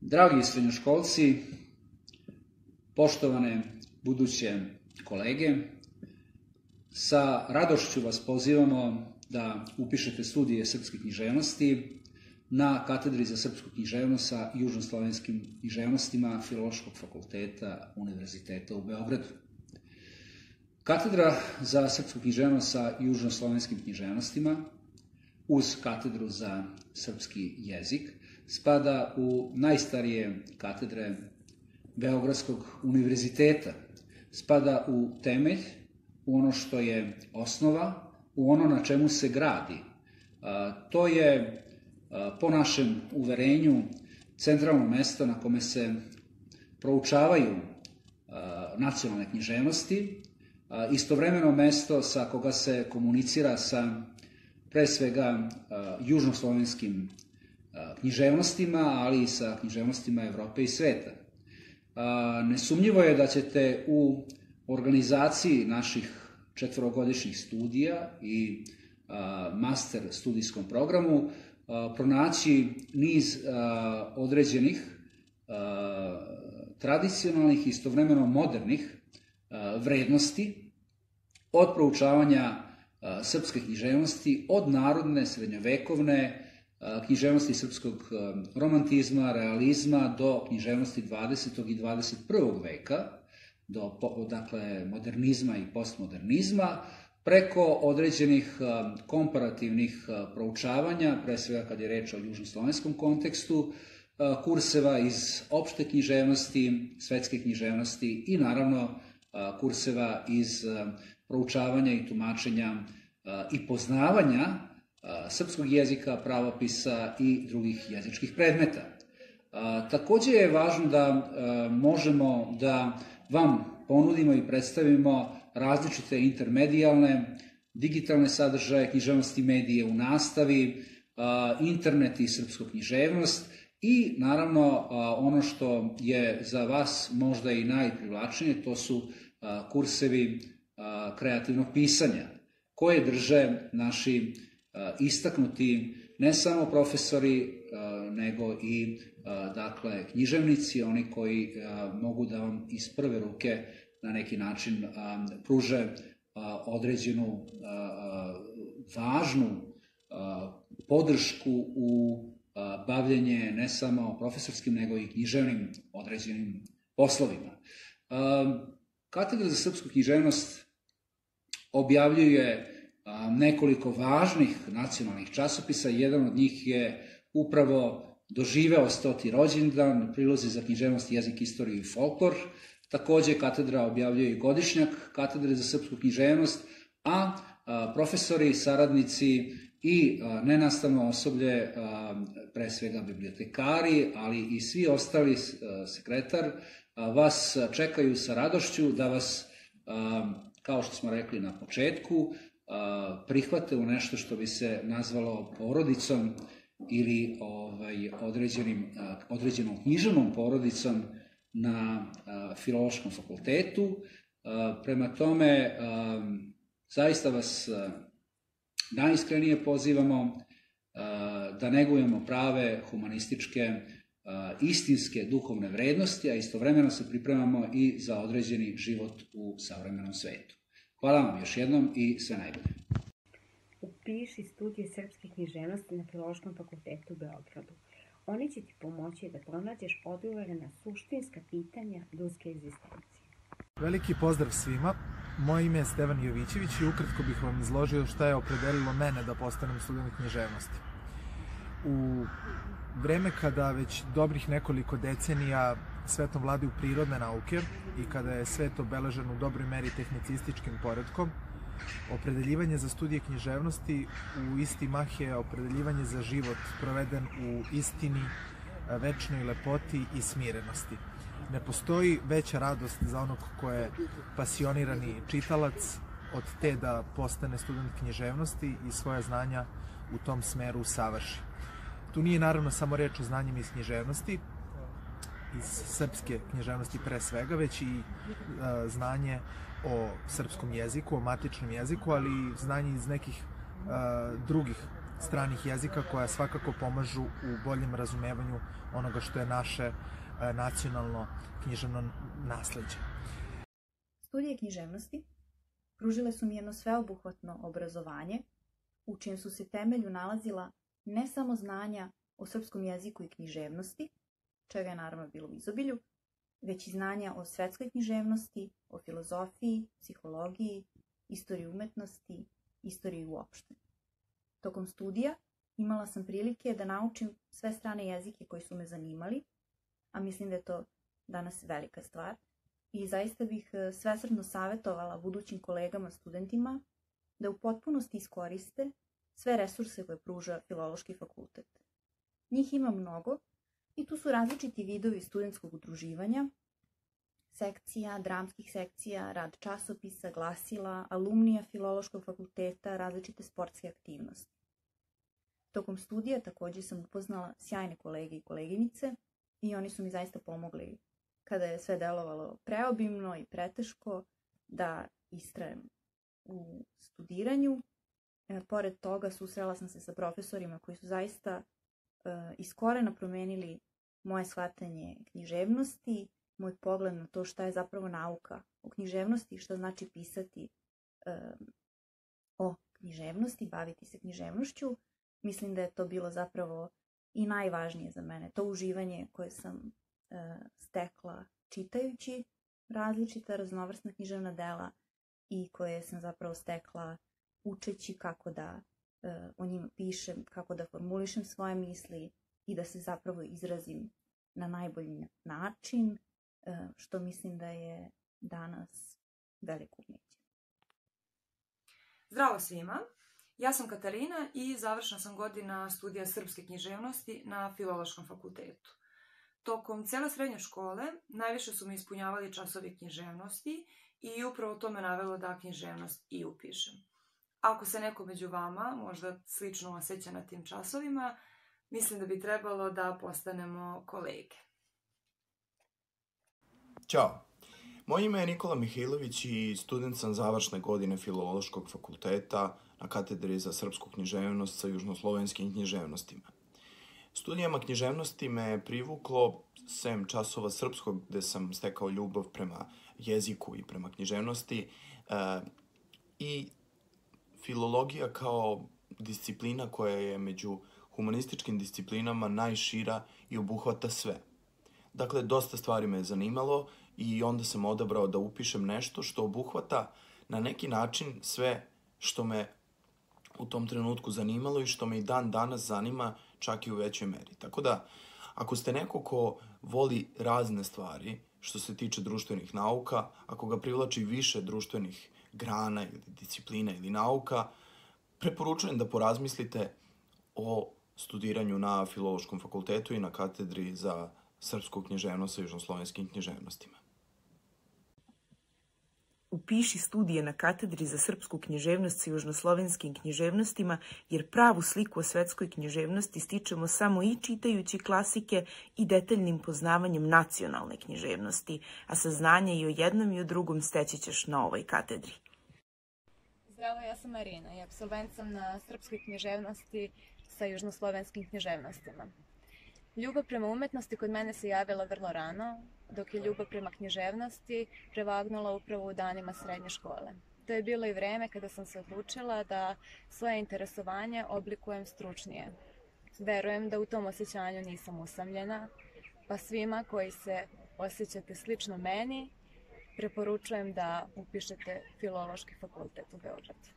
Dragi srednjoškolci, poštovane buduće kolege, sa radošću vas pozivamo da upišete studije srpske književnosti na Katedri za srpsku književnost sa južnoslovenskim književnostima Filološkog fakulteta Univerziteta u Beogradu. Katedra za srpsku književnost sa južnoslovenskim književnostima uz Katedru za srpski jezik spada u najstarije katedre Beogradskog univerziteta, spada u temelj, u ono što je osnova, u ono na čemu se gradi. To je, po našem uverenju, centralno mesto na kome se proučavaju nacionalne književnosti, istovremeno mesto sa koga se komunicira sa pre svega južnoslovenskim književnostima, ali i sa književnostima Evrope i sveta. Nesumnjivo je da ćete u organizaciji naših četvorogodišnjih studija i master studijskom programu pronaći niz određenih tradicionalnih i istovremeno modernih vrednosti od proučavanja srpske književnosti, od narodne, srednjovekovne, književnosti srpskog romantizma, realizma do književnosti 20. i 21. veka, do modernizma i postmodernizma, preko određenih komparativnih proučavanja, pre svega kad je reč o južnoslovenskom kontekstu, kurseva iz opšte književnosti, svetske književnosti i naravno kurseva iz proučavanja i tumačenja i poznavanja srpskog jezika, pravopisa i drugih jezičkih predmeta. Takođe je važno da možemo da vam ponudimo i predstavimo različite intermedijalne, digitalne sadržaje, književnosti medije u nastavi, internet i srpsku književnost i naravno ono što je za vas možda i najprivlačnije, to su kursevi kreativnog pisanja koje drže naši istaknuti ne samo profesori, nego i književnici, oni koji mogu da vam iz prve ruke na neki način pruže određenu važnu podršku u bavljenje ne samo profesorskim, nego i književnim određenim poslovima. Katedra za srpsku književnost objavljuje nekoliko važnih nacionalnih časopisa. Jedan od njih je upravo doživeo 100. rođendan, prilozi za književnost, jezik, istoriju i folklor. Takođe, katedra objavljuje i godišnjak Katedre za srpsku književnost, a profesori, saradnici i nenastavno osoblje, pre svega bibliotekari, ali i svi ostali, sekretar, vas čekaju sa radošću da vas, kao što smo rekli na početku, prihvate u nešto što bi se nazvalo porodicom ili određenom književnom porodicom na Filološkom fakultetu. Prema tome, zaista vas najiskrenije pozivamo da negujemo prave humanističke, istinske duhovne vrednosti, a istovremeno se pripremamo i za određeni život u savremenom svetu. Hvala vam još jednom i sve najbolje. Upiši studije srpske književnosti na Filološkom fakultetu u Beogradu. Oni će ti pomoći da pronađeš odgovore na suštinska pitanja ljudske egzistencije. Veliki pozdrav svima. Moje ime je Stevan Jovićević i ukratko bih vam izložio šta je opredelilo mene da postanem student književnosti. U vreme kada već dobrih nekoliko decenija svetom vladaju prirodne nauke i kada je svet obeležen u dobroj meri tehnicističkim poretkom, opredeljivanje za studije književnosti u isti mah je opredeljivanje za život proveden u istini, večnoj lepoti i smirenosti. Ne postoji veća radost za onog ko je pasionirani čitalac od te da postane student književnosti i svoje znanja u tom smeru usavrši. Tu nije naravno samo reč o znanjima iz književnosti, iz srpske književnosti pre svega, već i znanje o srpskom jeziku, o matičnom jeziku, ali i znanje iz nekih drugih stranih jezika koja svakako pomažu u boljem razumevanju onoga što je naše nacionalno književno nasleđe. Studije književnosti pružile su mi jedno sveobuhvatno obrazovanje u čijem su se temelju nalazila ne samo znanja o srpskom jeziku i književnosti, čega je naravno bilo u izobilju, već i znanja o svetskoj književnosti, o filozofiji, psihologiji, istoriji umetnosti, istoriji uopšte. Tokom studija imala sam prilike da naučim sve strane jezike koji su me zanimali, a mislim da je to danas velika stvar, i zaista bih svesrdno savjetovala budućim kolegama, studentima, da u potpunosti iskoriste sve resurse koje pruža Filološki fakultet. Njih ima mnogo i tu su različiti vidovi studentskog udruživanja, sekcija, dramskih sekcija, rad časopisa, glasila, alumnija Filološkog fakulteta, različite sportske aktivnosti. Tokom studija također sam upoznala sjajne kolege i koleginice i oni su mi zaista pomogli kada je sve delovalo preobimno i preteško da istrajem u studiranju. Pored toga susrela sam se sa profesorima koji su zaista iz korena promenili moje shvatanje književnosti, moj pogled na to šta je zapravo nauka o književnosti, šta znači pisati o književnosti, baviti se književnošću. Mislim da je to bilo zapravo i najvažnije za mene, to uživanje koje sam stekla čitajući različita raznovrsna književna dela i koje sam zapravo stekla učeći kako da o njima pišem, kako da formulišem svoje misli i da se zapravo izrazim na najbolji način, što mislim da je danas veliko umeće. Zdravo svima, ja sam Katarina i završena sam godina studija srpske književnosti na Filološkom fakultetu. Tokom cele srednje škole najviše su me ispunjavali časovi književnosti i upravo to me navelo da književnost i upišem. Ako se neko među vama možda slično osjeća na tim časovima, mislim da bi trebalo da postanemo kolege. Ćao, moje ime je Nikola Mihajlović i student sam završne godine Filološkog fakulteta na katedri za srpsku književnost sa južnoslovenskim književnostima. Studijama književnosti me privuklo, sem časova srpskog gde sam stekao ljubav prema jeziku i prema književnosti, i filologija kao disciplina koja je među humanističkim disciplinama najšira i obuhvata sve. Dakle, dosta stvari me je zanimalo i onda sam odabrao da upišem nešto što obuhvata na neki način sve što me u tom trenutku zanimalo i što me i dan danas zanima, čak i u većoj meri. Tako da, ako ste neko ko voli razne stvari što se tiče društvenih nauka, ako ga privlači više društvenih grana ili disciplina ili nauka, preporučujem da porazmislite o studiranju na Filološkom fakultetu i na katedri za srpsku književnost sa južnoslovenskim književnostima. Upiši studije na katedri za srpsku književnost sa južnoslovenskim književnostima, jer pravu sliku o svetskoj književnosti stičemo samo i čitajući klasike i detaljnim poznavanjem nacionalne književnosti, a saznanje i o jednom i o drugom steći ćeš na ovoj katedri. Zdravo, ja sam Marina i apsolvent sam na srpskoj književnosti sa južnoslovenskim književnostima. Ljubav prema umetnosti kod mene se javila vrlo rano, dok je ljubav prema književnosti prevagnula upravo u danima srednje škole. To je bilo i vreme kada sam se odlučila da svoje interesovanje oblikujem stručnije. Verujem da u tom osjećanju nisam usamljena, pa svima koji se osjećate slično meni, preporučujem da upišete Filološki fakultet u Beogradu.